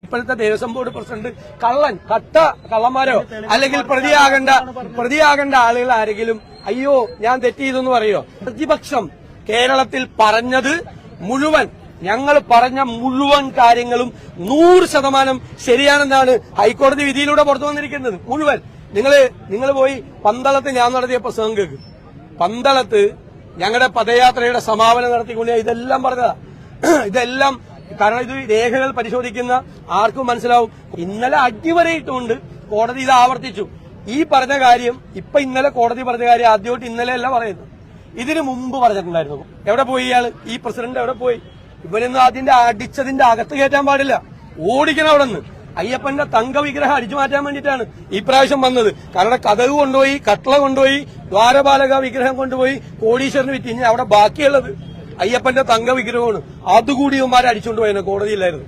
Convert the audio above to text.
ഇപ്പോഴത്തെ Devaswom board president കള്ളൻ കട്ട കള്ളന്മാരോ അല്ലെങ്കിൽ പ്രതിയാകേണ്ട ആളുകൾ ആരെങ്കിലും അയ്യോ ഞാൻ തെറ്റ് ചെയ്തെന്ന് പറയോ? പ്രതിപക്ഷം കേരളത്തിൽ പറഞ്ഞത് മുഴുവൻ, ഞങ്ങൾ പറഞ്ഞ മുഴുവൻ കാര്യങ്ങളും 100% ശരിയാണെന്നാണ് ഹൈക്കോടതി വിധിയിലൂടെ പുറത്തു വന്നിരിക്കുന്നത്. മുഴുവൻ നിങ്ങൾ പോയി പന്തളത്ത് ഞാൻ നടത്തിയ പ്രസംഗം കേൾക്കും. പന്തളത്ത് ഞങ്ങളുടെ പദയാത്രയുടെ സമാപനം നടത്തിക്കൊണ്ട് ഇതെല്ലാം പറഞ്ഞതാ. ഇതെല്ലാം കാരണം ഇത് രേഖകൾ പരിശോധിക്കുന്ന ആർക്കും മനസ്സിലാവും. ഇന്നലെ അടിവരയിട്ടുകൊണ്ട് കോടതി ഇത് ആവർത്തിച്ചു. ഈ പറഞ്ഞ കാര്യം ഇന്നലെ കോടതി പറഞ്ഞ കാര്യം ആദ്യമായിട്ട് ഇന്നലെയല്ല പറയുന്നത്, ഇതിനു മുമ്പ് പറഞ്ഞിട്ടുണ്ടായിരുന്നു. എവിടെ പോയി ഇയാള്? ഈ പ്രസിഡന്റ് എവിടെ പോയി? ഇവരൊന്നും അതിന്റെ അടിച്ചതിന്റെ അകത്ത് കയറ്റാൻ പാടില്ല, ഓടിക്കണം അവിടെ നിന്ന്. അയ്യപ്പന്റെ തങ്ക വിഗ്രഹം അടിച്ചു മാറ്റാൻ വേണ്ടിയിട്ടാണ് ഈ പ്രാവശ്യം വന്നത്. കാരണം കതക് കൊണ്ടുപോയി, കട്ട്ള കൊണ്ടുപോയി, ദ്വാരപാലക വിഗ്രഹം കൊണ്ടുപോയി കോടീശ്വരന് വിറ്റ്. ഇനി അവിടെ ബാക്കിയുള്ളത് അയ്യപ്പന്റെ തങ്ക വിഗ്രഹമാണ്. അതുകൂടി ഇവന്മാരെ അടിച്ചുകൊണ്ടുപോയെന്ന് കോടതിയിലായിരുന്നു.